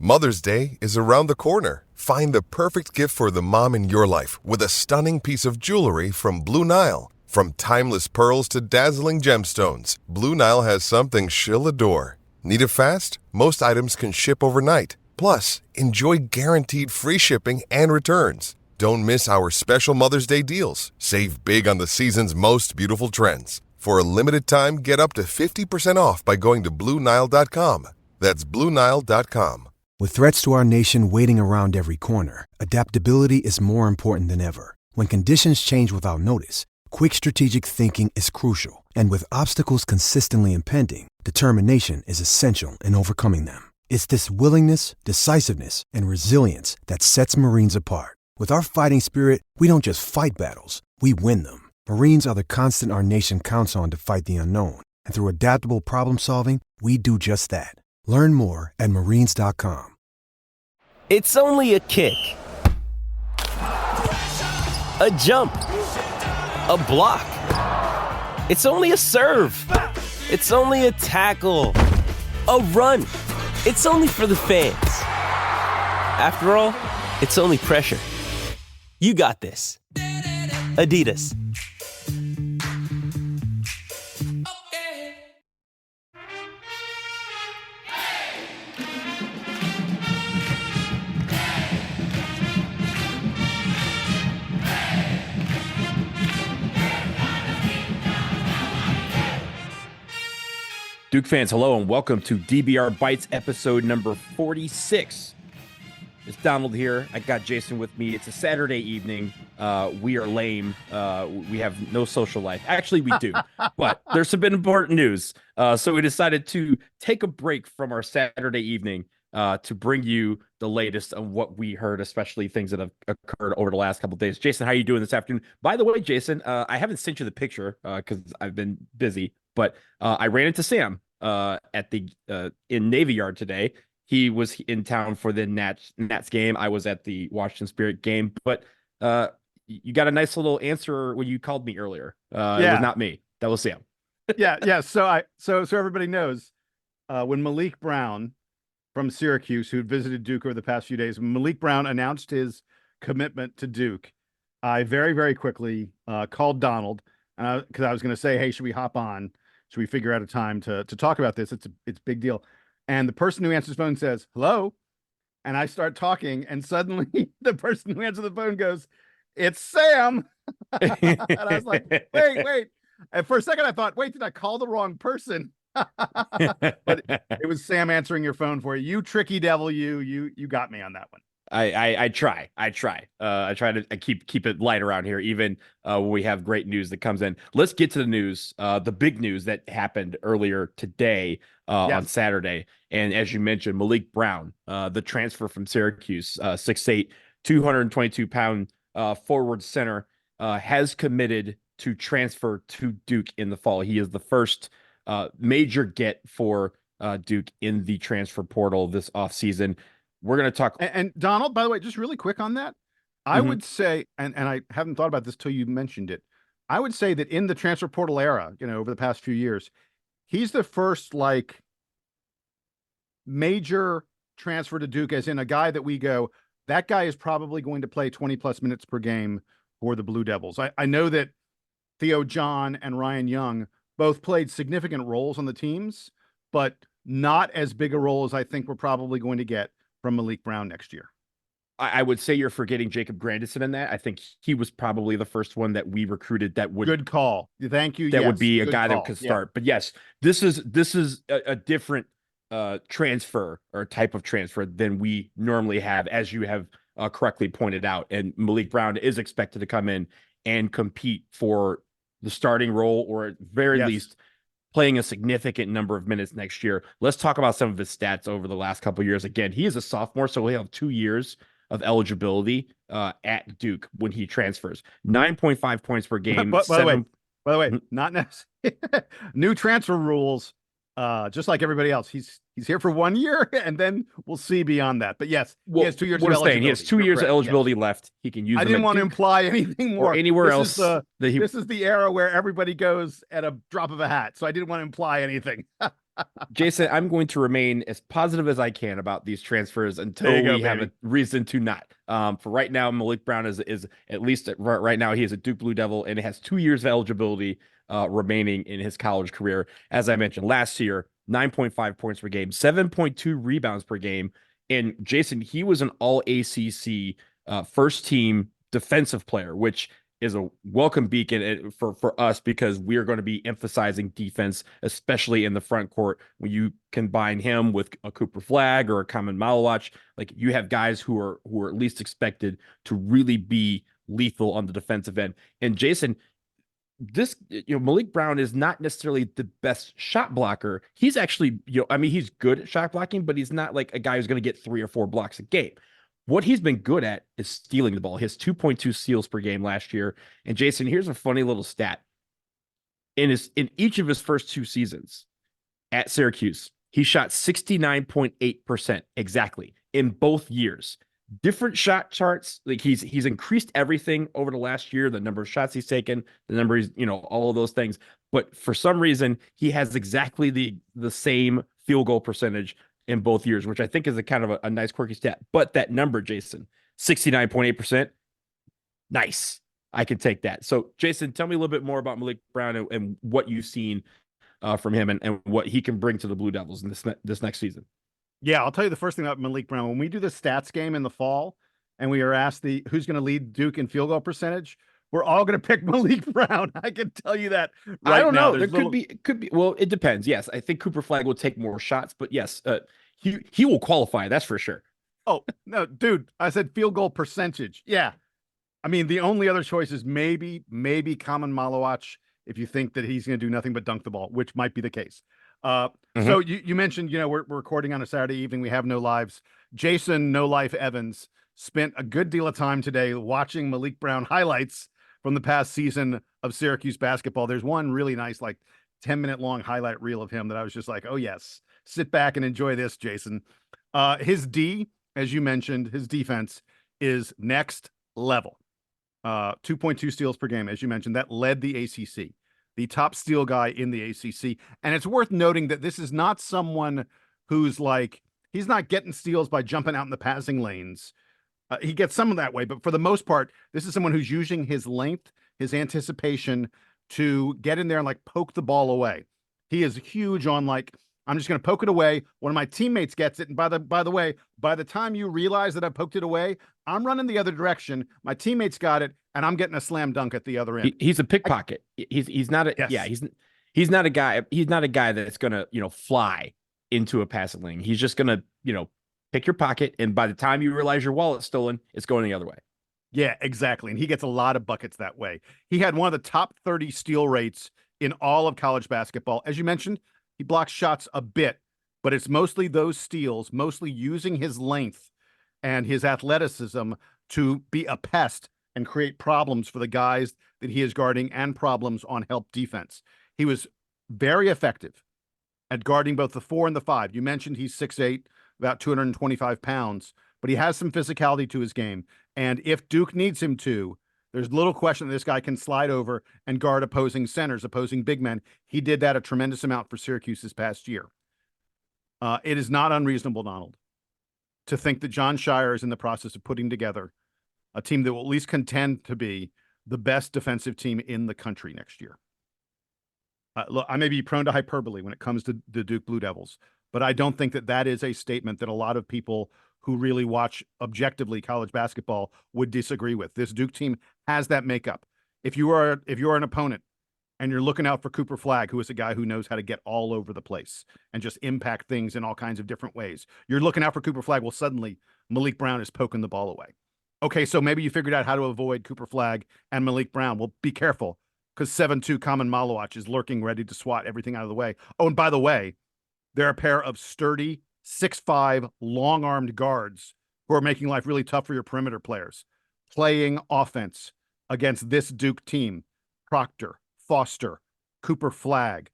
Mother's Day is around the corner. Find the perfect gift for the mom in your life with a stunning piece of jewelry from Blue Nile. From timeless pearls to dazzling gemstones, Blue Nile has something she'll adore. Need it fast? Most items can ship overnight. Plus, enjoy guaranteed free shipping and returns. Don't miss our special Mother's Day deals. Save big on the season's most beautiful trends. For a limited time, get up to 50% off by going to BlueNile.com. That's BlueNile.com. With threats to our nation waiting around every corner, adaptability is more important than ever. When conditions change without notice, quick strategic thinking is crucial. And with obstacles consistently impending, determination is essential in overcoming them. It's this willingness, decisiveness, and resilience that sets Marines apart. With our fighting spirit, we don't just fight battles, we win them. Marines are the constant our nation counts on to fight the unknown. And through adaptable problem solving, we do just that. Learn more at marines.com. It's only a kick, a jump, a block. It's only a serve. It's only a tackle, a run. It's only for the fans. After all, it's only pressure. You got this. Adidas. Duke fans, hello and welcome to DBR Bites episode number 46. It's Donald here. I got Jason with me. It's a Saturday evening. We are lame. We have no social life. Actually, we do, but there's some been important news. So we decided to take a break from our Saturday evening to bring you the latest on what we heard, especially things that have occurred over the last couple of days. Jason, how are you doing this afternoon? By the way, Jason, I haven't sent you the picture because I've been busy, but I ran into Sam at the in Navy Yard today. He was in town for the Nats game. I was at the Washington Spirit game, but you got a nice little answer when you called me earlier. It was not me. That was Sam. yeah. So everybody knows when Malik Brown from Syracuse, who visited Duke over the past few days, when Malik Brown announced his commitment to Duke, I very, very quickly called Donald because I was going to say, hey, should we hop on? Should we figure out a time to talk about this? It's a big deal. And the person who answers the phone says, hello. And I start talking, and suddenly the person who answered the phone goes, it's Sam. And I was like, wait. And for a second, I thought, wait, did I call the wrong person? But it was Sam answering your phone for you. You tricky devil, you got me on that one. I try. I try to keep it light around here, even when we have great news that comes in. Let's get to the news, the big news that happened earlier today on Saturday. And as you mentioned, Malik Brown, the transfer from Syracuse, 6'8", 222-pound forward center, has committed to transfer to Duke in the fall. He is the first major get for Duke in the transfer portal this offseason. We're going to talk. And Donald, by the way, just really quick on that, I would say, and I haven't thought about this till you mentioned it, I would say that in the transfer portal era, over the past few years, he's the first major transfer to Duke, as in a guy that we go, that guy is probably going to play 20 plus minutes per game for the Blue Devils. I know that Theo John and Ryan Young both played significant roles on the teams, but not as big a role as I think we're probably going to get from Malik Brown next year. I would say you're forgetting Jacob Grandison in that. I think he was probably the first one that we recruited that would. Good call. Thank you. That would be a guy that could start. But yes, this is a different transfer or type of transfer than we normally have, as you have correctly pointed out. And Malik Brown is expected to come in and compete for the starting role, or at very least playing a significant number of minutes next year. Let's talk about some of his stats over the last couple of years. Again, he is a sophomore, so he'll have 2 years of eligibility at Duke when he transfers. 9.5 points per game. By the way, not necessarily new transfer rules. Just like everybody else, he's here for 1 year, and then we'll see beyond that. But yes, he has 2 years of eligibility. He has 2 years of eligibility left. He can use. I didn't want to imply anything more. Or anywhere else. This is the era where everybody goes at a drop of a hat, so I didn't want to imply anything. Jason, I'm going to remain as positive as I can about these transfers until we have a reason to not. For right now, Malik Brown is at least right now he is a Duke Blue Devil and has 2 years of eligibility remaining in his college career. As I mentioned last year, 9.5 points per game, 7.2 rebounds per game, and Jason, he was an All-ACC first team defensive player, which is a welcome beacon for us because we are going to be emphasizing defense, especially in the front court. When you combine him with a Cooper Flagg or a Common Malawach, like you have guys who are at least expected to really be lethal on the defensive end. And Jason, Malik Brown is not necessarily the best shot blocker. He's actually, he's good at shot blocking, but he's not like a guy who's going to get 3 or 4 blocks a game. What he's been good at is stealing the ball. He has 2.2 steals per game last year. And Jason, here's a funny little stat. In each of his first 2 seasons at Syracuse, he shot 69.8% exactly in both years. Different shot charts. Like he's increased everything over the last year, the number of shots he's taken, the number he's, all of those things. But for some reason, he has exactly the same field goal percentage in both years, which I think is a kind of a nice quirky stat. But that number, Jason, 69.8%, nice. I can take that. So, Jason, tell me a little bit more about Malik Brown and what you've seen from him and what he can bring to the Blue Devils in this next season. Yeah, I'll tell you the first thing about Malik Brown. When we do the stats game in the fall and we are asked who's going to lead Duke in field goal percentage, we're all going to pick Malik Brown. I can tell you that right I don't now. know. It could be. Well, it depends. Yes, I think Cooper Flagg will take more shots, but yes, he will qualify. That's for sure. Oh no, dude! I said field goal percentage. Yeah, I mean the only other choice is maybe Common Malawach if you think that he's going to do nothing but dunk the ball, which might be the case. So you mentioned we're recording on a Saturday evening. We have no lives. Jason No Life Evans spent a good deal of time today watching Malik Brown highlights from the past season of Syracuse basketball. There's one really nice, 10-minute long highlight reel of him that I was just like, oh yes, sit back and enjoy this, Jason. His D, as you mentioned, his defense is next level. 2.2 steals per game, as you mentioned, that led the ACC, the top steal guy in the ACC. And it's worth noting that this is not someone who's he's not getting steals by jumping out in the passing lanes. He gets some of that way, but for the most part, this is someone who's using his length, his anticipation to get in there and poke the ball away. He is huge on I'm just going to poke it away. One of my teammates gets it. And by the way, by the time you realize that I poked it away, I'm running the other direction. My teammates got it and I'm getting a slam dunk at the other end. He's a pickpocket. He's not a, yes. He's not a guy. He's not a guy that's going to, fly into a passing lane. He's just going to, pick your pocket, and by the time you realize your wallet's stolen, it's going the other way. Yeah, exactly. And he gets a lot of buckets that way. He had one of the top 30 steal rates in all of college basketball. As you mentioned, he blocks shots a bit, but it's mostly those steals, mostly using his length and his athleticism to be a pest and create problems for the guys that he is guarding and problems on help defense. He was very effective at guarding both the 4 and the 5. You mentioned he's 6'8", about 225 pounds, but he has some physicality to his game. And if Duke needs him to, there's little question that this guy can slide over and guard opposing centers, opposing big men. He did that a tremendous amount for Syracuse this past year. It is not unreasonable, Donald, to think that John Shire is in the process of putting together a team that will at least contend to be the best defensive team in the country next year. Look, I may be prone to hyperbole when it comes to the Duke Blue Devils, but I don't think that is a statement that a lot of people who really watch objectively college basketball would disagree with. This Duke team has that makeup. If you are an opponent and you're looking out for Cooper Flagg, who is a guy who knows how to get all over the place and just impact things in all kinds of different ways, you're looking out for Cooper Flagg. Well, suddenly Malik Brown is poking the ball away. Okay, so maybe you figured out how to avoid Cooper Flagg and Malik Brown. Well, be careful, because 7'2" Common Malawach is lurking, ready to swat everything out of the way. Oh, and by the way, they're a pair of sturdy 6'5" long-armed guards who are making life really tough for your perimeter players. Playing offense against this Duke team: Proctor, Foster, Cooper Flagg,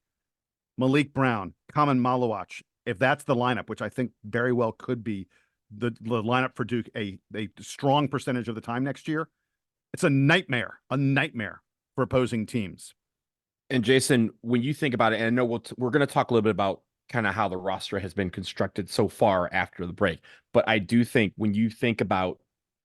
Malik Brown, Common Malawach. If that's the lineup, which I think very well could be the lineup for Duke a strong percentage of the time next year, it's a nightmare for opposing teams. And Jason, when you think about it, and I know we're going to talk a little bit about kind of how the roster has been constructed so far after the break. But I do think when you think about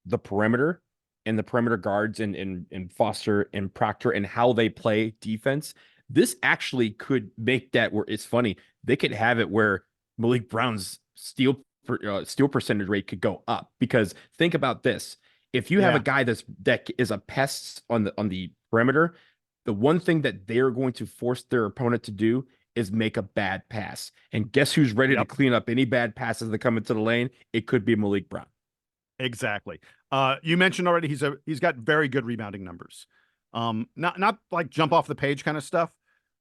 the perimeter and the perimeter guards and Foster and Proctor and how they play defense, this actually could make that where it's funny. They could have it where Malik Brown's steal percentage rate could go up, because think about this. If you have a guy that is a pest on the perimeter, the one thing that they're going to force their opponent to do is make a bad pass. And guess who's ready to clean up any bad passes that come into the lane? It could be Malik Brown. Exactly. You mentioned already he's got very good rebounding numbers. Not like jump off the page kind of stuff,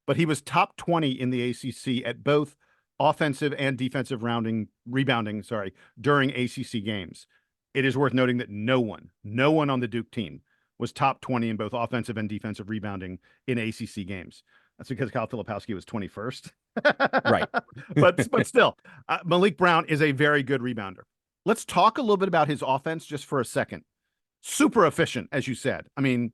but he was top 20 in the ACC at both offensive and defensive rebounding, during ACC games. It is worth noting that no one on the Duke team was top 20 in both offensive and defensive rebounding in ACC games. That's because Kyle Filipowski was 21st. Right. but still, Malik Brown is a very good rebounder. Let's talk a little bit about his offense just for a second. Super efficient, as you said. I mean,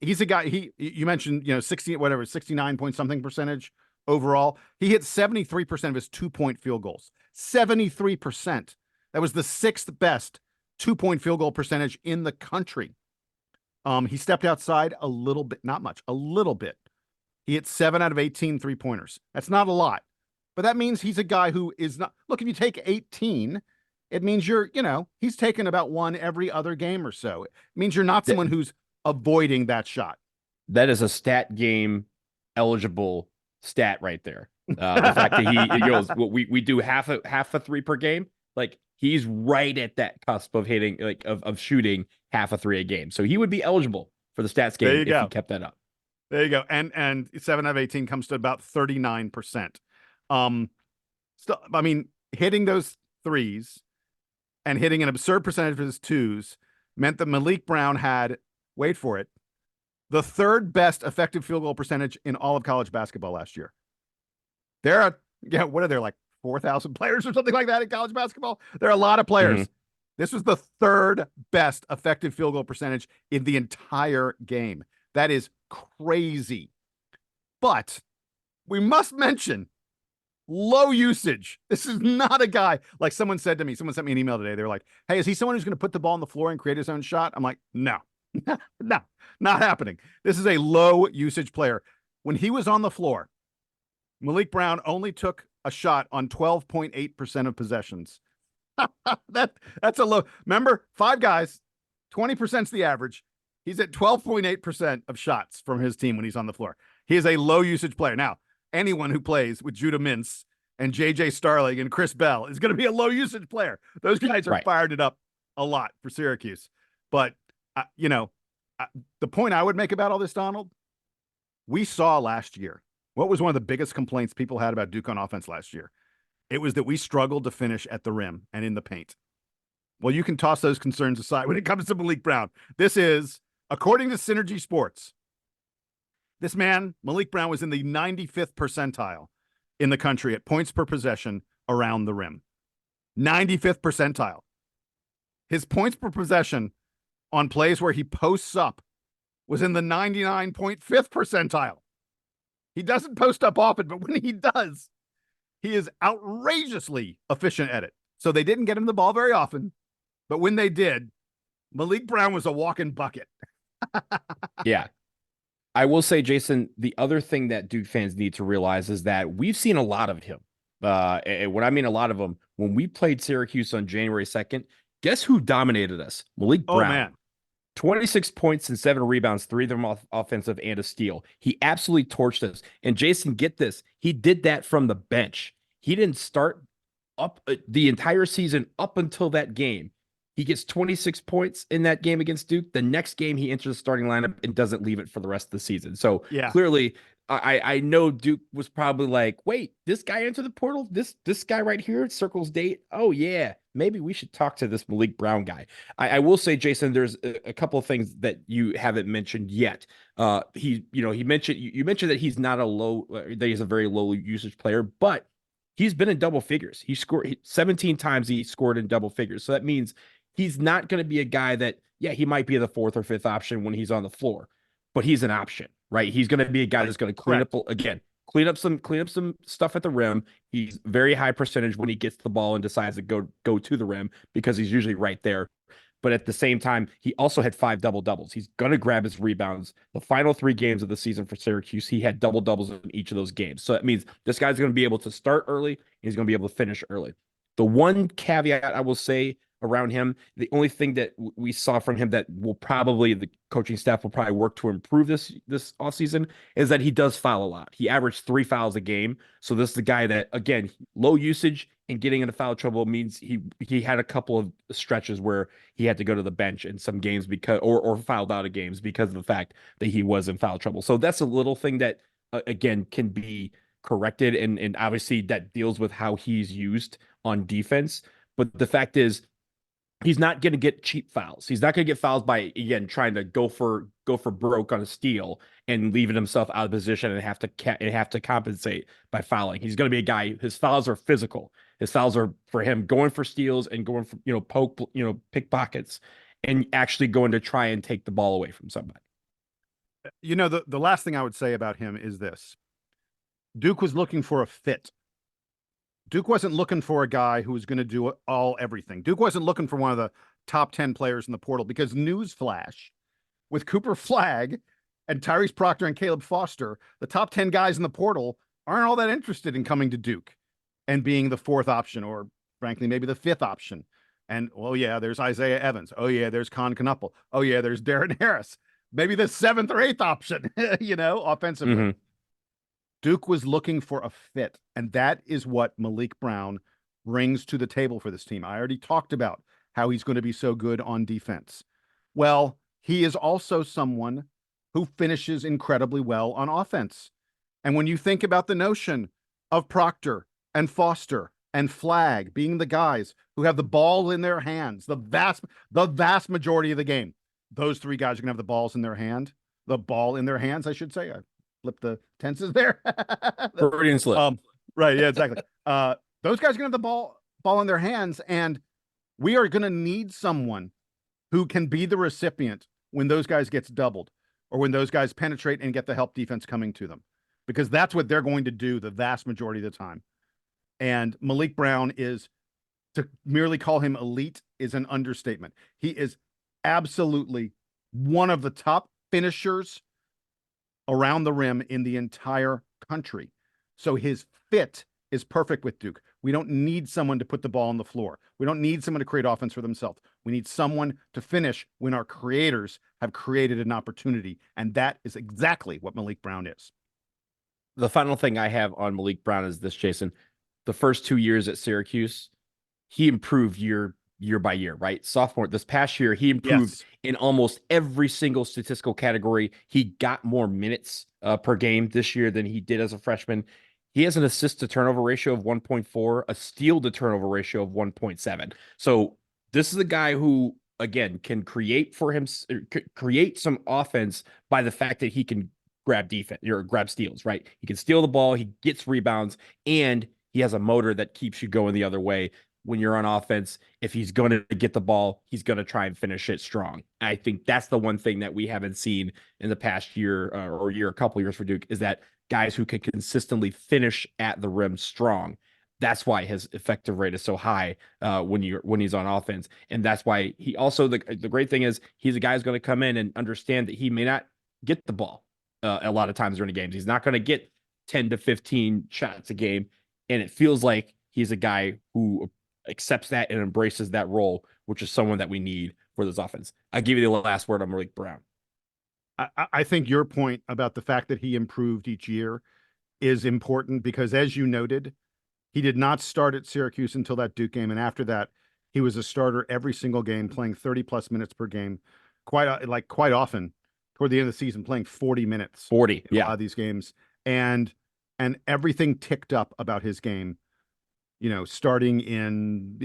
he's a guy, you mentioned, 69 point something percentage overall. He hit 73% of his 2-point field goals. 73%. That was the 6th best 2-point field goal percentage in the country. He stepped outside a little bit, not much, a little bit. He hit 7 out of 18 3-pointers. That's not a lot, but that means he's a guy who is not, look, if you take 18, it means he's taken about one every other game or so. It means you're not someone who's avoiding that shot. That is a stat game eligible stat right there. The fact that he goes, we do half a three per game. Like, he's right at that cusp of hitting, of shooting half a three a game. So he would be eligible for the stats game if he kept that up. There you go. And 7 out of 18 comes to about 39%. So, I mean, hitting those threes and hitting an absurd percentage of his twos meant that Malik Brown had, wait for it, the 3rd best effective field goal percentage in all of college basketball last year. There are, what are there, like 4,000 players or something like that in college basketball? There are a lot of players. Mm-hmm. This was the 3rd best effective field goal percentage in the entire game. That is crazy. But we must mention low usage. This is not a guy, like someone sent me an email today. They were like, hey, is he someone who's going to put the ball on the floor and create his own shot? I'm like, no, no, not happening. This is a low usage player. When he was on the floor, Malik Brown only took a shot on 12.8% of possessions. That's a low. Remember, 5 guys, 20% is the average. He's at 12.8% of shots from his team when he's on the floor. He is a low usage player. Now, anyone who plays with Judah Mintz and JJ Starling and Chris Bell is going to be a low usage player. Those guys are fired it up a lot for Syracuse. But, the point I would make about all this, Donald, we saw last year, what was one of the biggest complaints people had about Duke on offense last year? It was that we struggled to finish at the rim and in the paint. Well, you can toss those concerns aside when it comes to Malik Brown. This is, according to Synergy Sports, this man, Malik Brown, was in the 95th percentile in the country at points per possession around the rim. 95th percentile. His points per possession on plays where he posts up was in the 99.5th percentile. He doesn't post up often, but when he does, he is outrageously efficient at it. So they didn't get him the ball very often, but when they did, Malik Brown was a walking bucket. Yeah. I will say, Jason, the other thing that Duke fans need to realize is that we've seen a lot of him. And when I mean a lot of them, when we played Syracuse on January 2nd, guess who dominated us? Malik Brown. Oh, man. 26 points and 7 rebounds, 3 of them offensive and a steal. He absolutely torched us. And Jason, get this. He did that from the bench. He didn't start up the entire season up until that game. He gets 26 points in that game against Duke. The next game, he enters the starting lineup and doesn't leave it for the rest of the season. So clearly, I know Duke was probably like, wait, this guy entered the portal? This guy right here circles date? Oh, yeah. Maybe we should talk to this Malik Brown guy. I will say, Jason, there's a couple of things that you haven't mentioned yet. You mentioned that he's not that he's a very low usage player, but he's been in double figures. He scored 17 times. He scored in double figures. So that means he's not going to be a guy that, he might be the 4th or 5th option when he's on the floor, but he's an option, right? He's going to be a guy that's going to clean up again. clean up some stuff at the rim. He's very high percentage when he gets the ball and decides to go to the rim because he's usually right there. But at the same time, he also had 5 double-doubles. He's going to grab his rebounds. The final 3 games of the season for Syracuse, he had double-doubles in each of those games. So that means this guy's going to be able to start early. He's going to be able to finish early. The one caveat I will say around him, the only thing that we saw from him that will probably, the coaching staff will probably work to improve this offseason, is that he does foul a lot. He averaged 3 fouls a game. So this is the guy that, again, low usage and getting into foul trouble means he had a couple of stretches where he had to go to the bench in some games because or fouled out of games because of the fact that he was in foul trouble. So that's a little thing that again can be corrected, and obviously that deals with how he's used on defense. But the fact is, he's not going to get cheap fouls. He's not going to get fouls by, again, trying to go for broke on a steal and leaving himself out of position and have to compensate by fouling. He's going to be a guy. His fouls are physical. His fouls are for him going for steals and going for, pickpockets and actually going to try and take the ball away from somebody. The last thing I would say about him is this. Duke was looking for a fit. Duke wasn't looking for a guy who was going to do everything. Duke wasn't looking for one of the top 10 players in the portal because newsflash, with Cooper Flagg and Tyrese Proctor and Caleb Foster, the top 10 guys in the portal aren't all that interested in coming to Duke and being the 4th option, or frankly, maybe the 5th option. And, oh yeah, there's Isaiah Evans. Oh yeah, there's Con Knuppel. Oh yeah, there's Darren Harris. Maybe the 7th or 8th option, offensively. Mm-hmm. Duke was looking for a fit, and that is what Malik Brown brings to the table for this team. I already talked about how he's going to be so good on defense. Well, he is also someone who finishes incredibly well on offense. And when you think about the notion of Proctor and Foster and Flagg being the guys who have the ball in their hands, the vast majority of the game, those 3 guys are going to have the ball in their hands, I should say. Flip the tenses there. Freudian slip. Right. Yeah, exactly. Those guys are going to have the ball in their hands, and we are going to need someone who can be the recipient when those guys gets doubled or when those guys penetrate and get the help defense coming to them, because that's what they're going to do the vast majority of the time. And Malik Brown to merely call him elite is an understatement. He is absolutely one of the top finishers around the rim in the entire country. So his fit is perfect with Duke. We don't need someone to put the ball on the floor. We don't need someone to create offense for themselves. We need someone to finish when our creators have created an opportunity. And that is exactly what Malik Brown is. The final thing I have on Malik Brown is this, Jason. The first 2 years at Syracuse, he improved year by year, right? Sophomore, this past year, he improved in almost every single statistical category. He got more minutes per game this year than he did as a freshman. He has an assist to turnover ratio of 1.4, a steal to turnover ratio of 1.7. So this is a guy who, again, can create some offense by the fact that he can grab defense or grab steals, right? He can steal the ball, he gets rebounds, and he has a motor that keeps you going the other way. When you're on offense, if he's going to get the ball, he's going to try and finish it strong. I think that's the one thing that we haven't seen in the past year a couple years for Duke, is that guys who can consistently finish at the rim strong. That's why his effective rate is so high when he's on offense. And that's why he also, the great thing is he's a guy who's going to come in and understand that he may not get the ball a lot of times during the games. He's not going to get 10 to 15 shots a game. And it feels like he's a guy who accepts that and embraces that role, which is someone that we need for this offense. I give you the last word on Malik Brown. I think your point about the fact that he improved each year is important because, as you noted, he did not start at Syracuse until that Duke game. And after that, he was a starter every single game, playing 30+ minutes per game, quite often toward the end of the season, playing 40 minutes. 40, in a lot of these games. And everything ticked up about his game, starting in,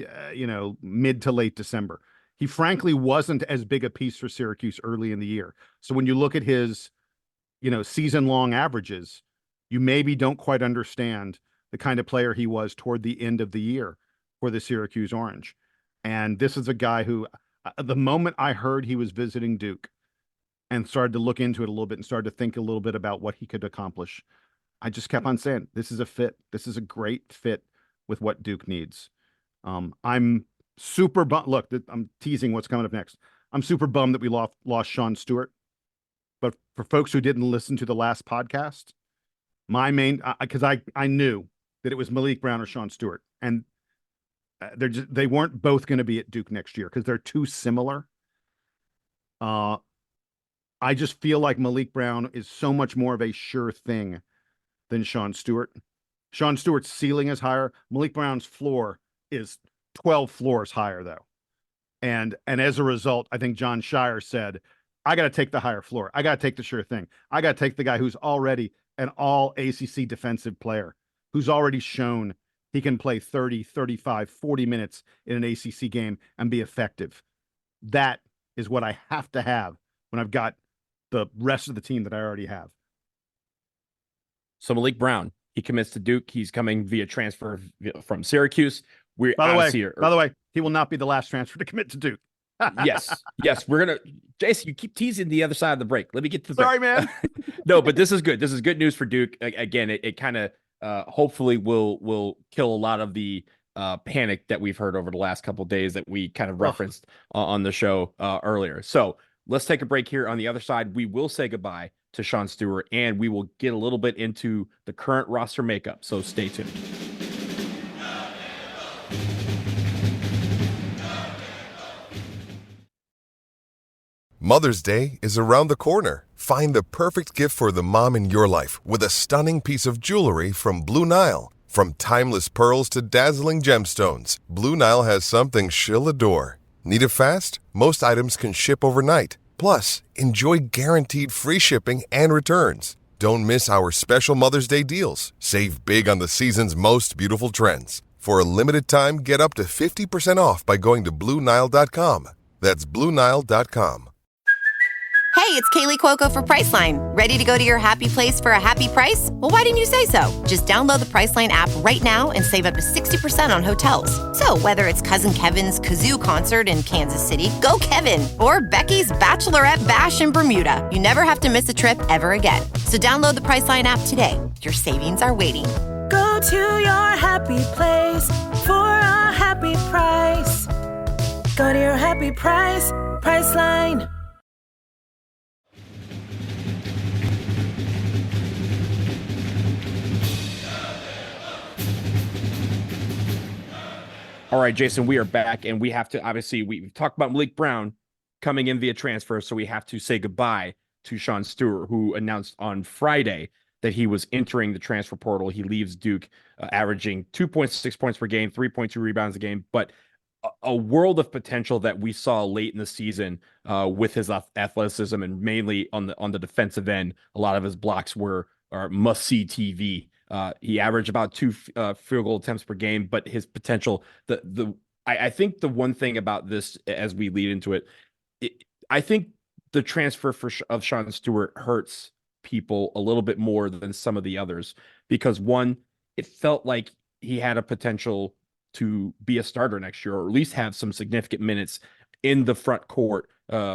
mid to late December. He frankly wasn't as big a piece for Syracuse early in the year. So when you look at his, season-long averages, you maybe don't quite understand the kind of player he was toward the end of the year for the Syracuse Orange. And this is a guy who, the moment I heard he was visiting Duke and started to look into it a little bit and started to think a little bit about what he could accomplish, I just kept on saying, this is a fit. This is a great fit with what Duke needs. I'm super bummed. Look, I'm teasing what's coming up next. I'm super bummed that we lost Sean Stewart. But for folks who didn't listen to the last podcast, my main, because I knew that it was Malik Brown or Sean Stewart, and they weren't both going to be at Duke next year because they're too similar. I just feel like Malik Brown is so much more of a sure thing than Sean Stewart. Sean Stewart's ceiling is higher. Malik Brown's floor is 12 floors higher, though. And as a result, I think John Shire said, I got to take the higher floor. I got to take the sure thing. I got to take the guy who's already an all-ACC defensive player, who's already shown he can play 30, 35, 40 minutes in an ACC game and be effective. That is what I have to have when I've got the rest of the team that I already have. So Malik Brown, he commits to Duke. He's coming via transfer from Syracuse. By the way, he will not be the last transfer to commit to Duke. yes. We're gonna, Jason. You keep teasing the other side of the break. Let me get to the Sorry, break. man. No, but this is good. This is good news for Duke. Again, it kind of hopefully will kill a lot of the panic that we've heard over the last couple of days that we kind of referenced on the show earlier. So let's take a break here. On the other side, we will say goodbye to Sean Stewart, and we will get a little bit into the current roster makeup. So stay tuned. Mother's Day is around the corner. Find the perfect gift for the mom in your life with a stunning piece of jewelry from Blue Nile. From timeless pearls to dazzling gemstones, Blue Nile has something she'll adore. Need it fast? Most items can ship overnight. Plus, enjoy guaranteed free shipping and returns. Don't miss our special Mother's Day deals. Save big on the season's most beautiful trends. For a limited time, get up to 50% off by going to BlueNile.com. That's BlueNile.com. Hey, it's Kaylee Cuoco for Priceline. Ready to go to your happy place for a happy price? Well, why didn't you say so? Just download the Priceline app right now and save up to 60% on hotels. So whether it's Cousin Kevin's Kazoo Concert in Kansas City, go Kevin, or Becky's Bachelorette Bash in Bermuda, you never have to miss a trip ever again. So download the Priceline app today. Your savings are waiting. Go to your happy place for a happy price. Go to your happy price, Priceline. All right, Jason, we are back, and we have to, obviously, we've talked about Malik Brown coming in via transfer, so we have to say goodbye to Sean Stewart, who announced on Friday that he was entering the transfer portal. He leaves Duke, averaging 2.6 points per game, 3.2 rebounds a game, but a world of potential that we saw late in the season with his athleticism, and mainly on the defensive end. A lot of his blocks are must-see TV. He averaged about 2 field goal attempts per game, but his potential, I think the one thing about this, as we lead into it, I think the transfer of Sean Stewart hurts people a little bit more than some of the others, because one, it felt like he had a potential to be a starter next year, or at least have some significant minutes in the front court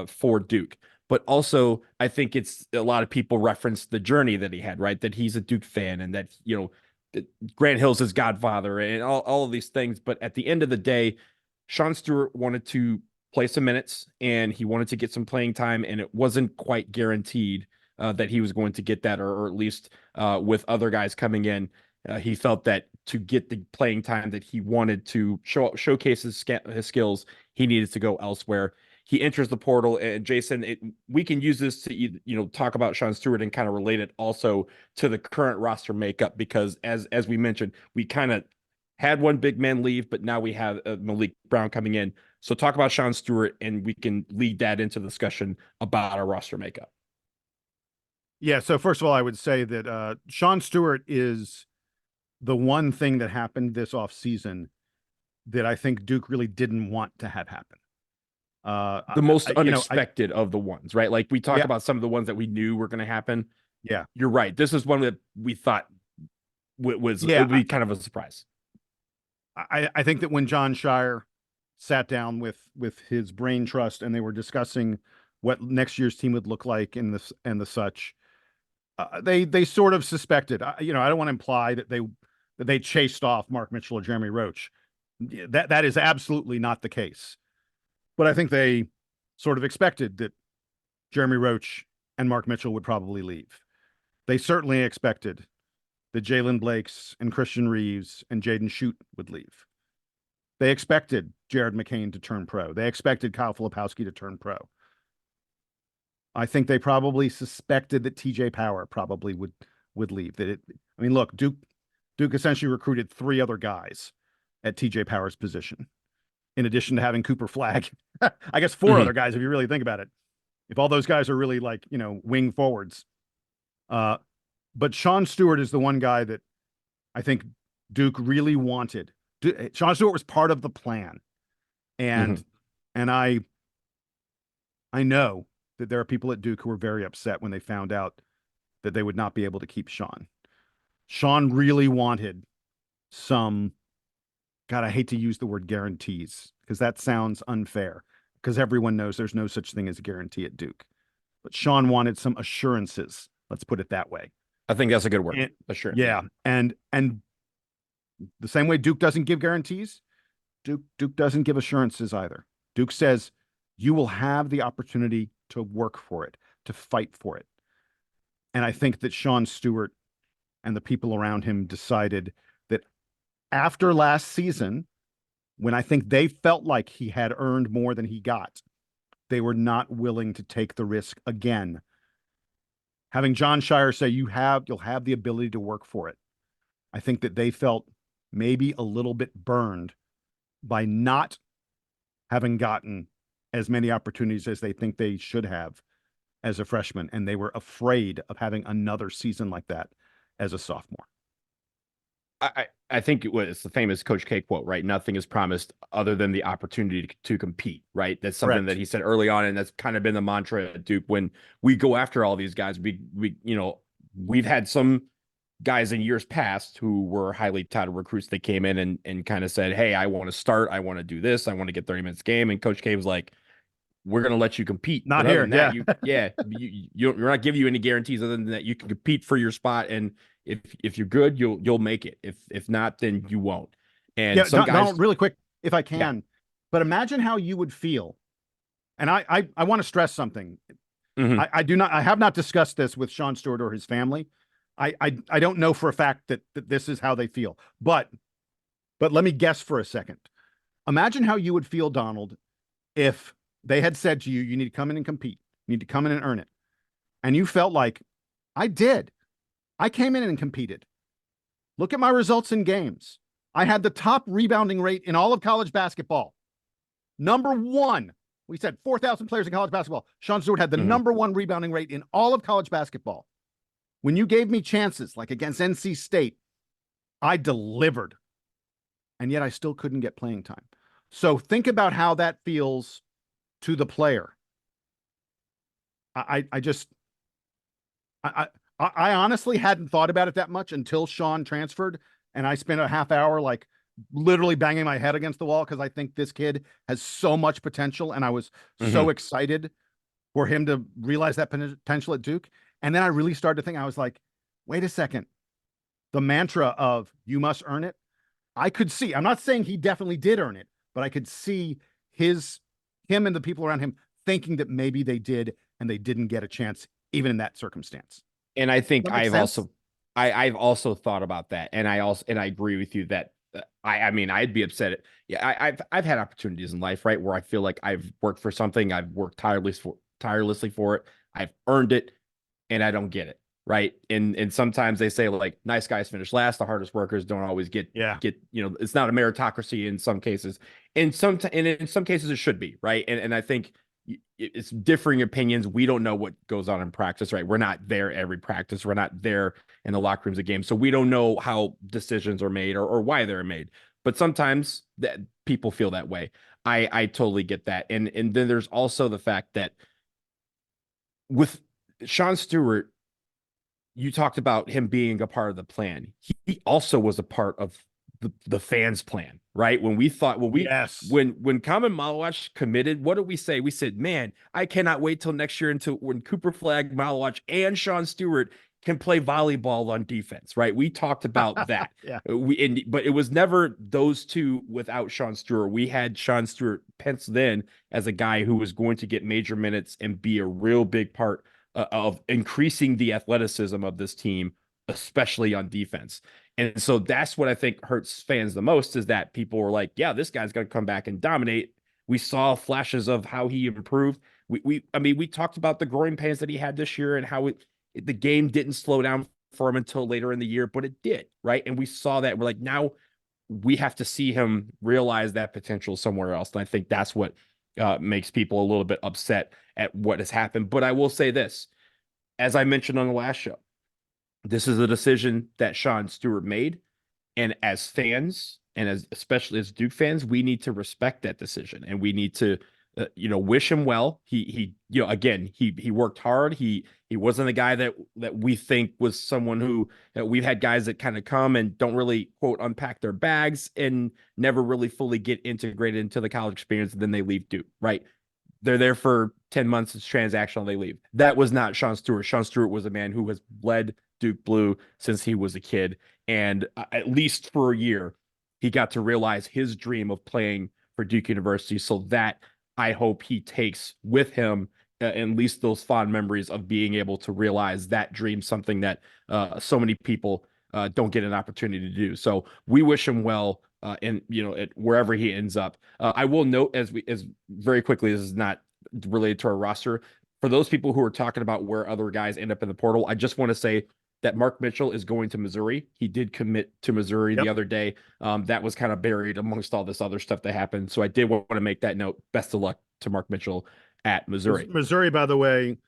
for Duke. But also, I think it's a lot of people reference the journey that he had, right? That he's a Duke fan, and that, that Grant Hill's his godfather, and all of these things. But at the end of the day, Sean Stewart wanted to play some minutes, and he wanted to get some playing time, and it wasn't quite guaranteed that he was going to get that, or at least with other guys coming in, he felt that to get the playing time that he wanted to showcase his skills, he needed to go elsewhere. He enters the portal, and Jason, we can use this to talk about Sean Stewart and kind of relate it also to the current roster makeup, because as we mentioned, we kind of had one big man leave, but now we have Malik Brown coming in. So talk about Sean Stewart, and we can lead that into the discussion about our roster makeup. Yeah. So first of all, I would say that Sean Stewart is the one thing that happened this offseason that I think Duke really didn't want to have happen. The most unexpected of the ones, right? Like we talked about some of the ones that we knew were going to happen. Yeah, you're right. This is one that we thought it would be kind of a surprise. I think that when John Shire sat down with his brain trust and they were discussing what next year's team would look like and the such, They sort of suspected. I don't want to imply that they chased off Mark Mitchell or Jeremy Roach. That is absolutely not the case. But I think they sort of expected that Jeremy Roach and Mark Mitchell would probably leave. They certainly expected that Jalen Blakes and Christian Reeves and Jaden Schutt would leave. They expected Jared McCain to turn pro. They expected Kyle Filipowski to turn pro. I think they probably suspected that TJ Power probably would leave. Look, Duke essentially recruited 3 other guys at TJ Power's position, in addition to having Cooper Flagg. I guess 4 other guys, if you really think about it. If all those guys are really wing forwards. But Sean Stewart is the one guy that I think Duke really wanted. Sean Stewart was part of the plan. And I know that there are people at Duke who were very upset when they found out that they would not be able to keep Sean. Sean really wanted some, God, I hate to use the word guarantees because that sounds unfair, because everyone knows there's no such thing as a guarantee at Duke. But Sean wanted some assurances. Let's put it that way. I think that's a good word. Assurance. Yeah. And the same way Duke doesn't give guarantees, Duke doesn't give assurances either. Duke says you will have the opportunity to work for it, to fight for it. And I think that Sean Stewart and the people around him decided that after last season, when I think they felt like he had earned more than he got, they were not willing to take the risk again. Having John Shire say you'll have the ability to work for it. I think that they felt maybe a little bit burned by not having gotten as many opportunities as they think they should have as a freshman. And they were afraid of having another season like that as a sophomore. I think it's the famous Coach K quote, right? Nothing is promised other than the opportunity to compete, right? That's something Correct. that he said early on, and that's kind of been the mantra at Duke. When we go after all these guys, we've had some guys in years past who were highly touted recruits that came in and kind of said, hey, I want to start, I want to do this, I want to get 30 minutes a game. And Coach K was like, we're going to let you compete. Not here. You're not giving you any guarantees other than that you can compete for your spot. And if you're good, you'll make it. If not, then you won't. And some guys, really quick, if I can, but imagine how you would feel. And I want to stress something. I have not discussed this with Sean Stewart or his family. I don't know for a fact that this is how they feel, but let me guess for a second. Imagine how you would feel, Donald, if they had said to you, you need to come in and compete. You need to come in and earn it. And you felt like, I did. I came in and competed. Look at my results in games. I had the top rebounding rate in all of college basketball. Number 1. We said 4,000 players in college basketball. Sean Stewart had the number 1 rebounding rate in all of college basketball. When you gave me chances, like against NC State, I delivered. And yet I still couldn't get playing time. So think about how that feels to the player. I honestly hadn't thought about it that much until Sean transferred, and I spent a half hour like literally banging my head against the wall because I think this kid has so much potential, and I was so excited for him to realize that potential at Duke. And then I really started to think, I was like, wait a second. The mantra of you must earn it, I could see. I'm not saying he definitely did earn it, but I could see him and the people around him thinking that maybe they did and they didn't get a chance even in that circumstance. And I think I've also thought about that. And I agree with you that I'd be upset. I've had opportunities in life, right, where I feel like I've worked for something, I've worked tirelessly for it, I've earned it, and I don't get it, right? And sometimes they say like nice guys finish last, the hardest workers don't always get it's not a meritocracy in some cases. In some cases it should be, right? And I think it's differing opinions. We don't know what goes on in practice, right? We're not there every practice. We're not there in the locker rooms of games. So we don't know how decisions are made or why they're made. But sometimes that people feel that way. I totally get that. And then there's also the fact that with Sean Stewart, you talked about him being a part of the plan. He also was a part of the fans' plan, right? When Common Malawach committed, what did we say? We said, man, I cannot wait till next year when Cooper Flagg, Malawach, and Sean Stewart can play volleyball on defense, right? We talked about that. Yeah. But it was never those two without Sean Stewart. We had Sean Stewart penciled in as a guy who was going to get major minutes and be a real big part of increasing the athleticism of this team, especially on defense. And so that's what I think hurts fans the most, is that people were like, yeah, this guy's going to come back and dominate. We saw flashes of how he improved. We talked about the growing pains that he had this year and how the game didn't slow down for him until later in the year, but it did, right? And we saw that. We're like, now we have to see him realize that potential somewhere else. And I think that's what makes people a little bit upset at what has happened. But I will say this, as I mentioned on the last show, this is a decision that Sean Stewart made. And as fans, and especially as Duke fans, we need to respect that decision, and we need to, wish him well. He worked hard. He wasn't a guy that we think was someone who, we've had guys that kind of come and don't really, quote, unpack their bags and never really fully get integrated into the college experience. And then they leave Duke, right? They're there for 10 months. It's transactional. They leave. That was not Sean Stewart. Sean Stewart was a man who has led Duke Blue since he was a kid. And at least for a year, he got to realize his dream of playing for Duke University. So that I hope he takes with him at least those fond memories of being able to realize that dream, something that so many people don't get an opportunity to do. So we wish him well wherever he ends up. I will note as very quickly, this is not related to our roster. For those people who are talking about where other guys end up in the portal, I just want to say that Mark Mitchell is going to Missouri. He did commit to Missouri the other day. That was kind of buried amongst all this other stuff that happened. So I did want to make that note. Best of luck to Mark Mitchell at Missouri. Missouri, by the way,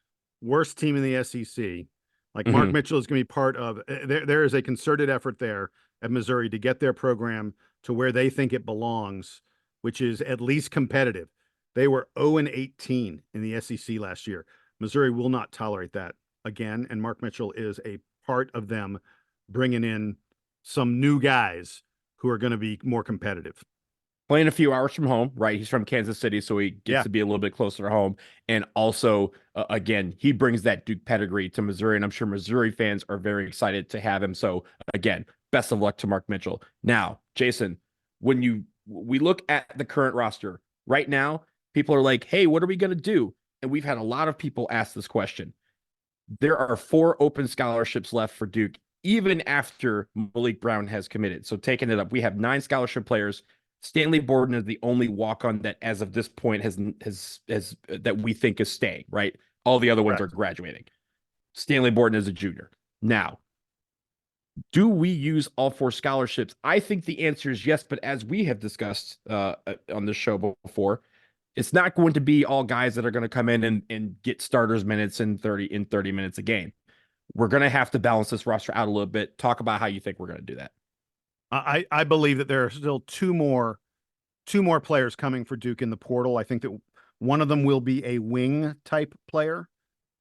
worst team in the SEC. Like Mark Mitchell is going to be part of. There is a concerted effort there at Missouri to get their program to where they think it belongs, which is at least competitive. They were 0-18 in the SEC last year. Missouri will not tolerate that again, and Mark Mitchell is a part of them bringing in some new guys who are going to be more competitive. Playing a few hours from home, right? He's from Kansas City, so he gets to be a little bit closer to home. And also, again, he brings that Duke pedigree to Missouri, and I'm sure Missouri fans are very excited to have him. So, again, best of luck to Mark Mitchell. Now, Jason, when we look at the current roster right now, people are like, hey, what are we going to do? And we've had a lot of people ask this question. There are 4 open scholarships left for Duke, even after Malik Brown has committed. So taking it up, we have 9 scholarship players. Stanley Borden is the only walk-on that, as of this point, has that we think is staying. Right, all the other ones are graduating. Stanley Borden is a junior. Now, do we use all 4 scholarships? I think the answer is yes. But as we have discussed on the show before, it's not going to be all guys that are going to come in and get starters minutes in 30 minutes a game. We're going to have to balance this roster out a little bit. Talk about how you think we're going to do that. I believe that there are still two more players coming for Duke in the portal. I think that one of them will be a wing type player.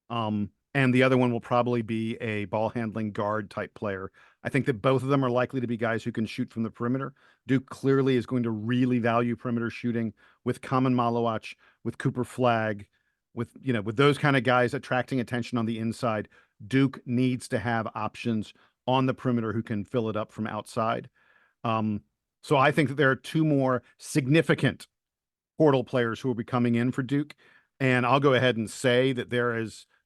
And the other one will probably be a ball handling guard type player. I think that both of them are likely to be guys who can shoot from the perimeter. Duke clearly is going to really value perimeter shooting with Kamen Malawach, with Cooper Flagg, with those kind of guys attracting attention on the inside. Duke needs to have options on the perimeter who can fill it up from outside. So I think that there are 2 more significant portal players who will be coming in for Duke. And I'll go ahead and say that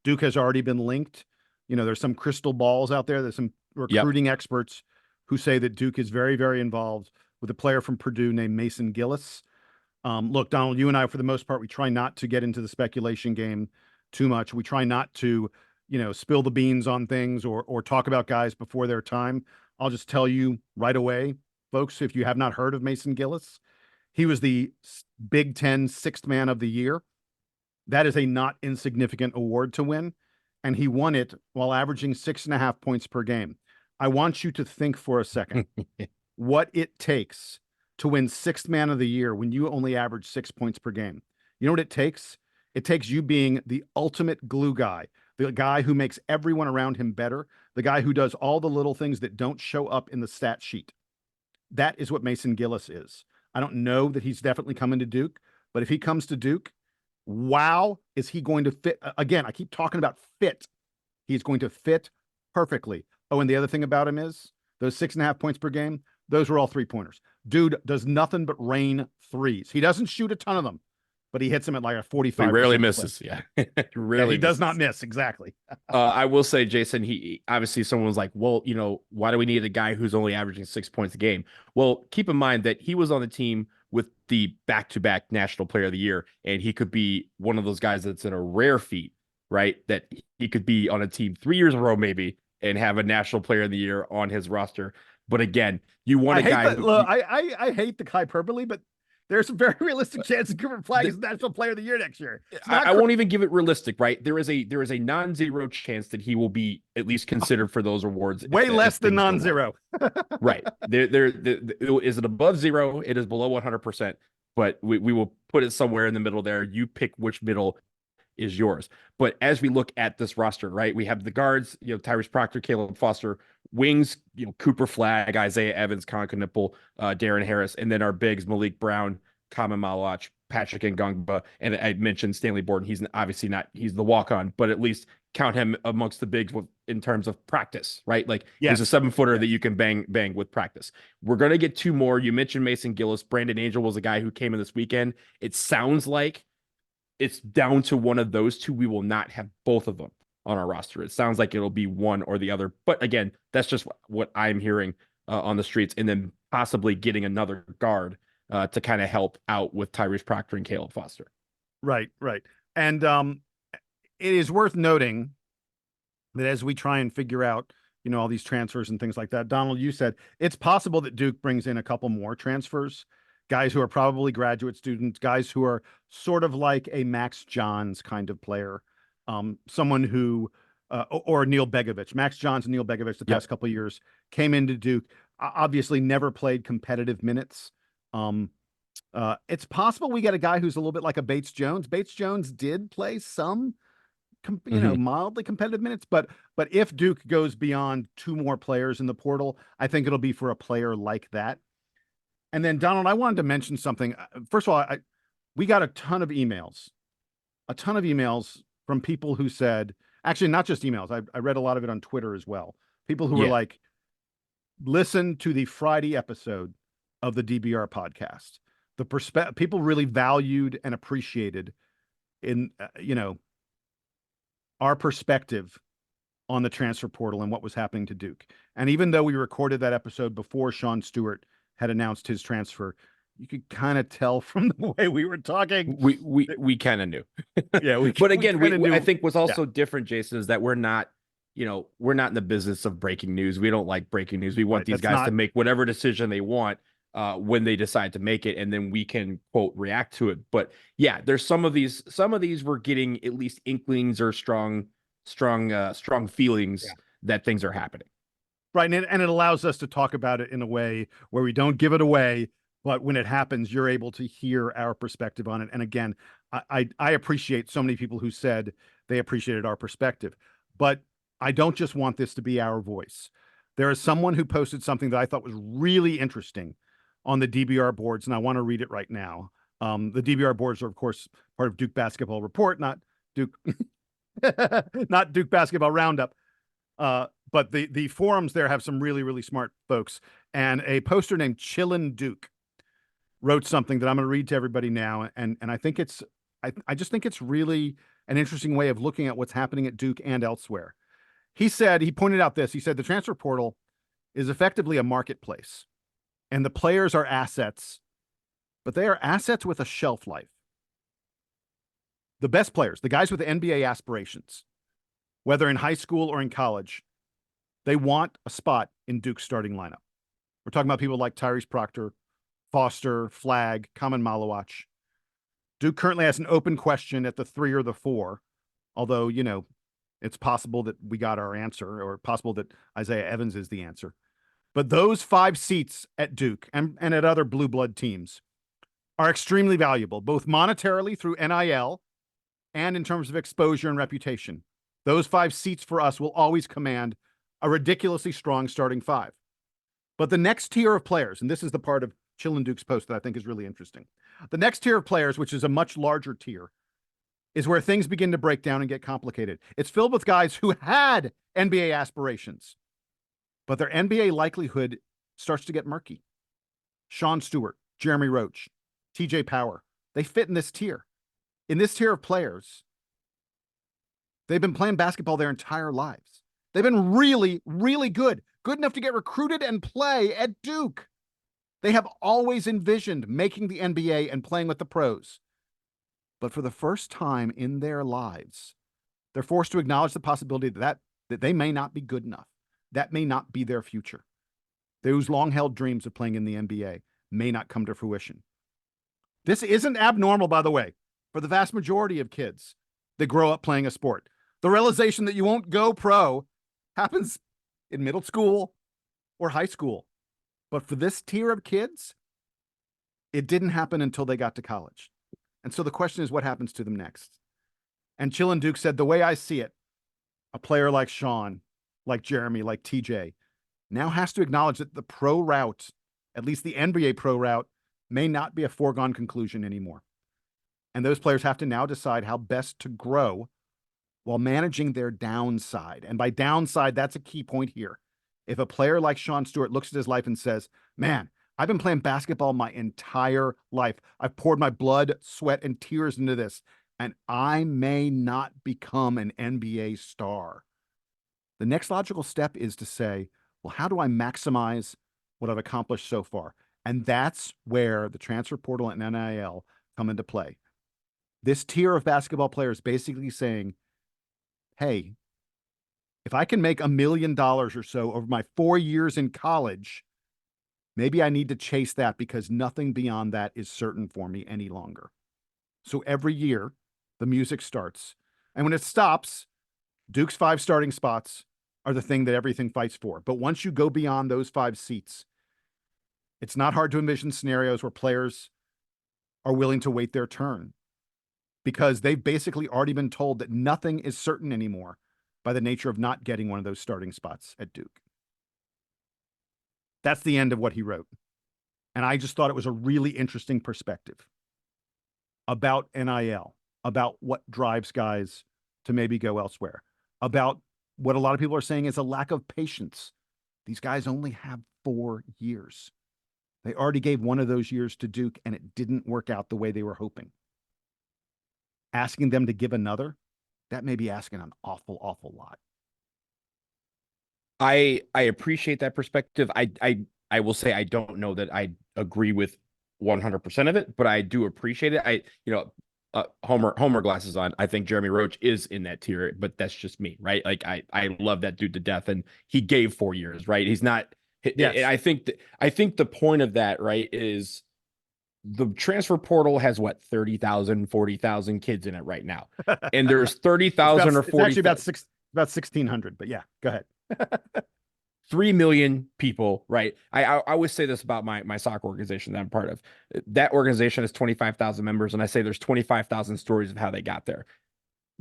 Duke has already been linked. There's some crystal balls out there. There's some recruiting experts who say that Duke is very, very involved with a player from Purdue named Mason Gillis. Look, Donald, you and I, for the most part, we try not to get into the speculation game too much. We try not to, spill the beans on things or talk about guys before their time. I'll just tell you right away, folks, if you have not heard of Mason Gillis, he was the Big Ten Sixth Man of the Year. That is a not insignificant award to win, and he won it while averaging 6.5 points per game. I want you to think for a second what it takes to win Sixth Man of the Year when you only average 6 points per game. You know what it takes? It takes you being the ultimate glue guy, the guy who makes everyone around him better, the guy who does all the little things that don't show up in the stat sheet. That is what Mason Gillis is. I don't know that he's definitely coming to Duke, but if he comes to Duke, wow, is he going to fit? Again, I keep talking about fit. He's going to fit perfectly. Oh, and the other thing about him is those 6.5 points per game, those were all 3-pointers. Dude does nothing but rain threes. He doesn't shoot a ton of them, but he hits them at like a 45%. He rarely misses. Yeah. He does not miss. Exactly. I will say, Jason, he obviously someone was like, well, why do we need a guy who's only averaging 6 points a game? Well, keep in mind that he was on the team with the back-to-back National Player of the Year, and he could be one of those guys that's in a rare feat, right? That he could be on a team 3 years in a row, maybe, and have a National Player of the Year on his roster. But again, you want a guy. I hate the hyperbole, but there's a very realistic chance that Cooper Flag is National Player of the Year next year. I won't even give it realistic, right? There is a non-zero chance that he will be at least considered for those awards. Way less than non-zero. Right. Is it above zero? It is below 100%. But we will put it somewhere in the middle there. You pick which middle is yours. But as we look at this roster, right, we have the guards, Tyrese Proctor, Caleb Foster, wings, Cooper Flag, Isaiah Evans, Con Knipple, Darren Harris, and then our bigs, Malik Brown, Kamen Malach, Patrick Ngongba, and I mentioned Stanley Borden. He's obviously not, he's the walk-on, but at least count him amongst the bigs in terms of practice, right? Like he's a 7-footer that you can bang with practice. We're going to get 2 more. You mentioned Mason Gillis. Brandon Angel was a guy who came in this weekend. It sounds like it's down to one of those 2. We will not have both of them on our roster. It sounds like it'll be one or the other. But again, that's just what I'm hearing on the streets. And then possibly getting another guard to kind of help out with Tyrese Proctor and Caleb Foster. Right. And it is worth noting that as we try and figure out, all these transfers and things like that, Donald, you said it's possible that Duke brings in a couple more transfers. Guys who are probably graduate students, guys who are sort of like a Max Johns kind of player, someone who, or Neil Begovic. Max Johns and Neil Begovic the past couple of years came into Duke, obviously never played competitive minutes. It's possible we get a guy who's a little bit like a Bates Jones. Bates Jones did play some, mildly competitive minutes, but if Duke goes beyond 2 more players in the portal, I think it'll be for a player like that. And then, Donald, I wanted to mention something. First of all, we got a ton of emails from people who said, actually, not just emails. I read a lot of it on Twitter as well. People who were like, listen to the Friday episode of the DBR podcast. People really valued and appreciated our perspective on the transfer portal and what was happening to Duke. And even though we recorded that episode before Sean Stewart had announced his transfer, you could kind of tell from the way we were talking. We kind of knew. But again, I think what's also different, Jason, is that we're not in the business of breaking news. We don't like breaking news. We want these guys to make whatever decision they want when they decide to make it, and then we can quote react to it. But yeah, there's some of these we're getting at least inklings or strong feelings that things are happening. Right. And it allows us to talk about it in a way where we don't give it away, but when it happens, you're able to hear our perspective on it. And again, I appreciate so many people who said they appreciated our perspective, but I don't just want this to be our voice. There is someone who posted something that I thought was really interesting on the DBR boards, and I want to read it right now. The DBR boards are, of course, part of Duke Basketball Report, not Duke Basketball Roundup. But the forums there have some really, really smart folks. And a poster named Chillin' Duke wrote something that I'm going to read to everybody now. And I think I just think it's really an interesting way of looking at what's happening at Duke and elsewhere. He pointed out this. He said the transfer portal is effectively a marketplace, and the players are assets, but they are assets with a shelf life. The best players, the guys with NBA aspirations, whether in high school or in college, they want a spot in Duke's starting lineup. We're talking about people like Tyrese Proctor, Foster, Flag, Kamen Malach. Duke currently has an open question at the 3 or the 4, although, it's possible that we got our answer, or possible that Isaiah Evans is the answer. But those 5 seats at Duke and at other blue blood teams are extremely valuable, both monetarily through NIL and in terms of exposure and reputation. Those 5 seats for us will always command a ridiculously strong starting 5. But the next tier of players, and this is the part of Chillin' Duke's post that I think is really interesting. The next tier of players, which is a much larger tier, is where things begin to break down and get complicated. It's filled with guys who had NBA aspirations, but their NBA likelihood starts to get murky. Sean Stewart, Jeremy Roach, TJ Power, they fit in this tier. In this tier of players, they've been playing basketball their entire lives. They've been really, really good enough to get recruited and play at Duke. They have always envisioned making the NBA and playing with the pros. But for the first time in their lives, they're forced to acknowledge the possibility that they may not be good enough. That may not be their future. Those long-held dreams of playing in the NBA may not come to fruition. This isn't abnormal, by the way, for the vast majority of kids that grow up playing a sport. The realization that you won't go pro happens in middle school or high school. But for this tier of kids, it didn't happen until they got to college. And so the question is, what happens to them next? And Chillin' Duke said, the way I see it, a player like Sean, like Jeremy, like TJ, now has to acknowledge that the pro route, at least the NBA pro route, may not be a foregone conclusion anymore. And those players have to now decide how best to grow while managing their downside. And by downside, that's a key point here. If a player like Sean Stewart looks at his life and says, man, I've been playing basketball my entire life. I've poured my blood, sweat, and tears into this, and I may not become an NBA star. The next logical step is to say, well, how do I maximize what I've accomplished so far? And that's where the transfer portal and NIL come into play. This tier of basketball players basically saying, hey, if I can make $1 million or so over my 4 years in college, maybe I need to chase that because nothing beyond that is certain for me any longer. So every year, the music starts. And when it stops, Duke's 5 starting spots are the thing that everything fights for. But once you go beyond those 5 seats, it's not hard to envision scenarios where players are willing to wait their turn because they've basically already been told that nothing is certain anymore by the nature of not getting one of those starting spots at Duke. That's the end of what he wrote. And I just thought it was a really interesting perspective about NIL, about what drives guys to maybe go elsewhere, about what a lot of people are saying is a lack of patience. These guys only have 4 years. They already gave one of those years to Duke, and it didn't work out the way they were hoping. Asking them to give another, that may be asking an awful, awful lot. I appreciate that perspective. I will say I don't know that I agree with 100% of it, but I do appreciate it. Homer glasses on. I think Jeremy Roach is in that tier, but that's just me, right? Like I love that dude to death, and he gave 4 years, right? He's not. Yes. I think the point of that, right, is the transfer portal has what 30,000, 40,000 kids in it right now, and there's 30,000 or 40. It's actually about 1,600. But yeah, go ahead. 3 million people, right? I always say this about my soccer organization that I'm part of. That organization has 25,000 members, and I say there's 25,000 stories of how they got there.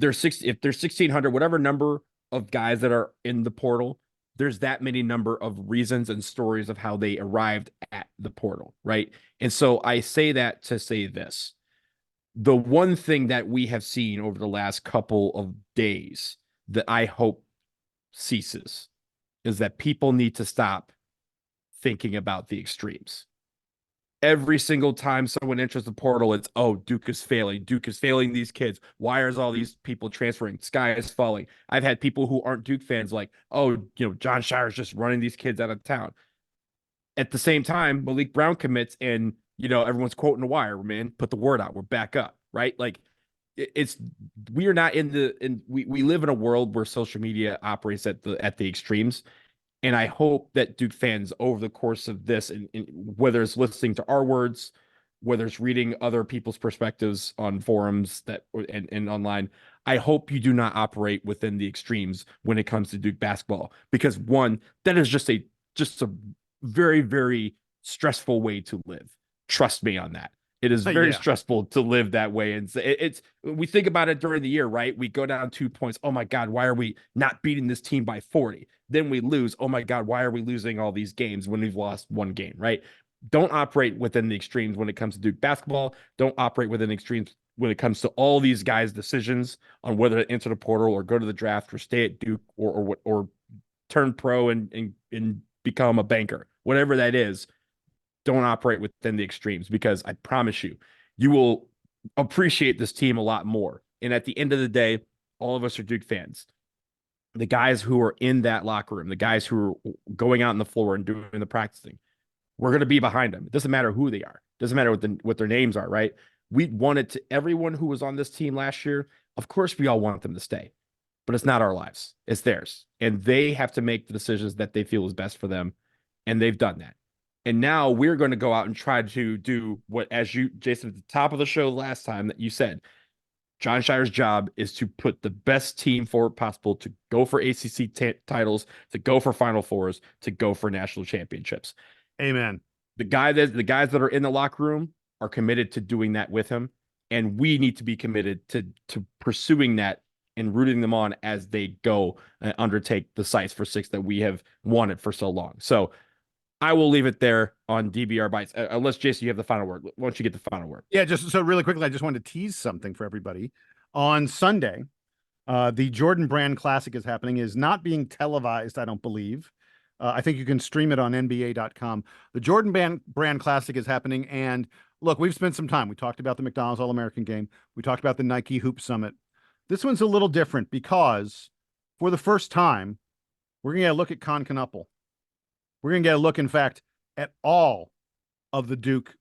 If there's 1,600, whatever number of guys that are in the portal, there's that many number of reasons and stories of how they arrived at the portal, right? And so I say that to say this. The one thing that we have seen over the last couple of days that I hope ceases is that people need to stop thinking about the extremes. Every single time someone enters the portal, it's, oh, Duke is failing. Duke is failing these kids. Why are all these people transferring? Sky is falling. I've had people who aren't Duke fans like, oh, John Shire's just running these kids out of town. At the same time, Malik Brown commits and, everyone's quoting the wire, man, put the word out. We're back up, right? Like we are not we live in a world where social media operates at the extremes. And I hope that Duke fans over the course of this, and whether it's listening to our words, whether it's reading other people's perspectives on forums and online, I hope you do not operate within the extremes when it comes to Duke basketball, because one, that is just a very, very stressful way to live. Trust me on that. It is very stressful to live that way. And we think about it during the year, right? We go down 2 points. Oh my God, why are we not beating this team by 40? Then we lose. Oh my God, why are we losing all these games when we've lost one game, right? Don't operate within the extremes when it comes to Duke basketball. Don't operate within the extremes when it comes to all these guys' decisions on whether to enter the portal or go to the draft or stay at Duke or turn pro and become a banker, whatever that is, don't operate within the extremes, because I promise you, you will appreciate this team a lot more. And at the end of the day, all of us are Duke fans. The guys who are in that locker room, the guys who are going out on the floor and doing the practicing, we're going to be behind them. It doesn't matter who they are. It doesn't matter what their names are, right? We wanted to, everyone who was on this team last year, of course, we all want them to stay, but it's not our lives. It's theirs. And they have to make the decisions that they feel is best for them. And they've done that. And now we're going to go out and try to do what, as you, Jason, at the top of the show last time that you said, John Shire's job is to put the best team forward possible, to go for ACC titles, to go for Final Fours, to go for national championships. Amen. The guys that are in the locker room are committed to doing that with him, and we need to be committed to pursuing that and rooting them on as they go and undertake the sites for 6 that we have wanted for so long. So I will leave it there on DBR Bites, unless, Jason, you have the final word. Why don't you get the final word? Yeah, just so really quickly, I just wanted to tease something for everybody. On Sunday, the Jordan Brand Classic is happening. It is not being televised, I don't believe. I think you can stream it on NBA.com. The Jordan Brand Classic is happening, and look, we've spent some time. We talked about the McDonald's All-American game. We talked about the Nike Hoop Summit. This one's a little different because for the first time, we're going to get a look at Con Knuppel. We're going to get a look, in fact, at all of the Duke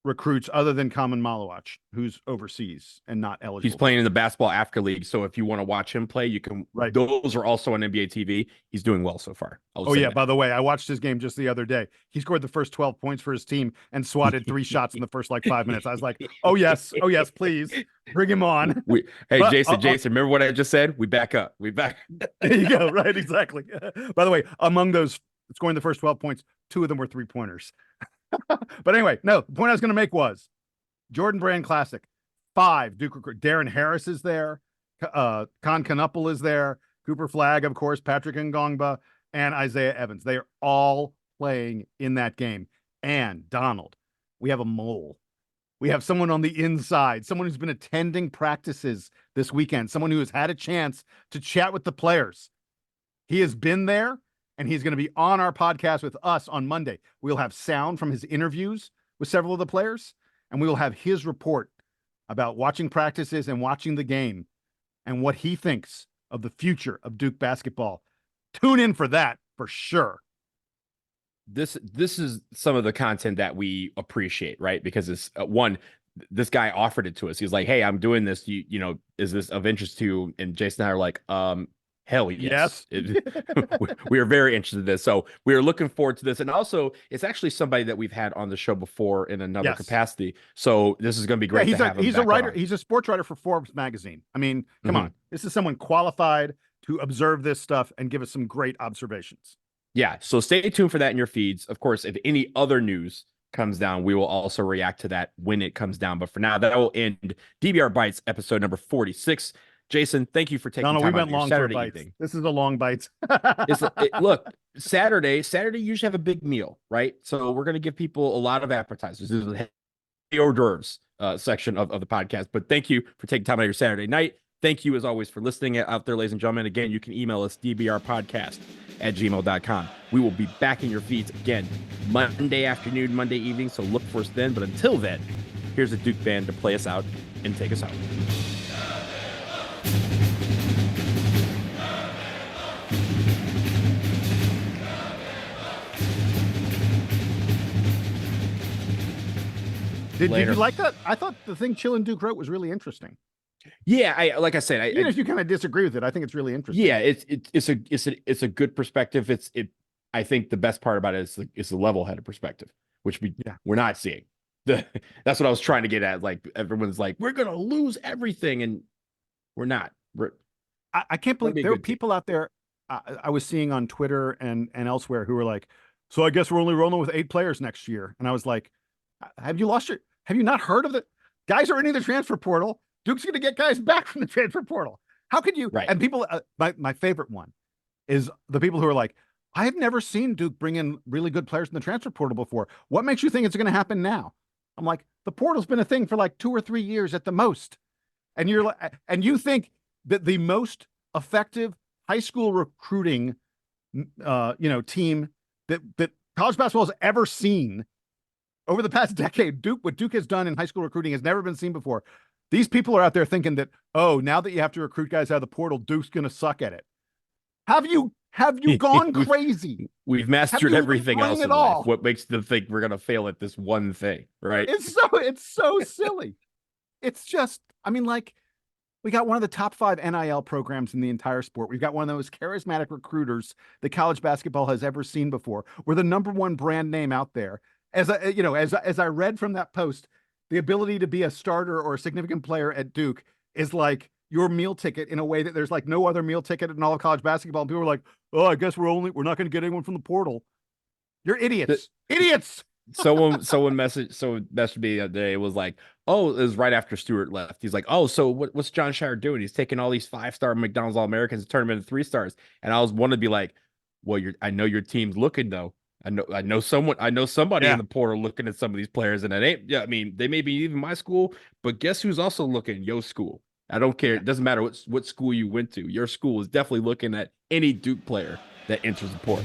recruits other than Common Malawach, who's overseas and not eligible. He's playing in the Basketball Africa League, so if you want to watch him play, you can. Right. Those are also on NBA TV. He's doing well so far. Oh, yeah. By the way, I watched his game just the other day. He scored the first 12 points for his team and swatted 3 shots in the first, 5 minutes. I was like, oh, yes, please. Bring him on. Jason, remember what I just said? We back up. There you go. Right, exactly. By the way, among those scoring the first 12 points, 2 of them were 3-pointers. But anyway, no, the point I was going to make was Jordan Brand Classic, 5 Duke recruit. Darren Harris is there. Con Knuppel is there. Cooper Flagg, of course, Patrick Ngongba, and Isaiah Evans. They are all playing in that game. And Donald, we have a mole. We have someone on the inside, someone who's been attending practices this weekend, someone who has had a chance to chat with the players. He has been there, and he's going to be on our podcast with us on Monday. We'll have sound from his interviews with several of the players, and we will have his report about watching practices and watching the game and what he thinks of the future of Duke basketball. Tune in for that for sure. This is some of the content that we appreciate, right? Because it's one, this guy offered it to us. He's like, hey, I'm doing this. You know, is this of interest to you? And Jason and I are like, hell yes. We are very interested in this. So we are looking forward to this. And also, it's actually somebody that we've had on the show before in another capacity. So this is going to be great. He's a writer. He's a sports writer for Forbes magazine. I mean, come on. This is someone qualified to observe this stuff and give us some great observations. Yeah. So stay tuned for that in your feeds. Of course, if any other news comes down, we will also react to that when it comes down. But for now, that will end DBR Bites episode number 46. Jason, thank you for taking time out of your Saturday evening. This is a long Bites. Look, Saturday usually have a big meal, right? So we're going to give people a lot of appetizers. This is the hors d'oeuvres section of the podcast. But thank you for taking time out of your Saturday night. Thank you, as always, for listening out there, ladies and gentlemen. Again, you can email us, dbrpodcast@gmail.com. We will be back in your feeds again Monday afternoon, Monday evening, so look for us then. But until then, here's a Duke band to play us out and take us out. Did you like that? I thought the thing Chillin' Duke wrote was really interesting. Yeah, like I said, even if you kind of disagree with it, I think it's really interesting. Yeah, it's a good perspective. I think the best part about it is the level-headed perspective, which we're not seeing. That's what I was trying to get at. Like, everyone's like, we're gonna lose everything, and we're not. I can't believe there were people out there I was seeing on Twitter and elsewhere who were like, so I guess we're only rolling with 8 players next year. And I was like, have you not heard of the guys are in the transfer portal? Duke's going to get guys back from the transfer portal. How could you? Right. And people, my favorite one is the people who are like, I have never seen Duke bring in really good players in the transfer portal before. What makes you think it's going to happen now? I'm like, the portal's been a thing for like 2 or 3 years at the most. And you're like, and you think that the most effective high school recruiting, team that college basketball has ever seen over the past decade, what Duke has done in high school recruiting has never been seen before. These people are out there thinking that, oh, now that you have to recruit guys out of the portal, Duke's going to suck at it. Have you gone crazy? We've mastered everything else in life. What makes them think we're going to fail at this one thing, right? It's so silly. It's just, I mean, like, we got one of the top 5 NIL programs in the entire sport. We've got one of the most charismatic recruiters that college basketball has ever seen before. We're the #1 brand name out there. As I read from that post, the ability to be a starter or a significant player at Duke is like your meal ticket in a way that there's like no other meal ticket in all of college basketball. And people are like, oh, I guess we're not going to get anyone from the portal. You're idiots. Idiots. Someone messaged me the other day. It was like, oh, it was right after Stewart left. He's like, oh, so what's John Shire doing? He's taking all these 5-star McDonald's All-Americans and turning them into 3 stars. And I was wanting to be like, well, I know your team's looking though. I know somebody in the portal looking at some of these players, and it ain't. Yeah, I mean, they may be even my school, but guess who's also looking? Your school. I don't care. It doesn't matter what school you went to. Your school is definitely looking at any Duke player that enters the portal.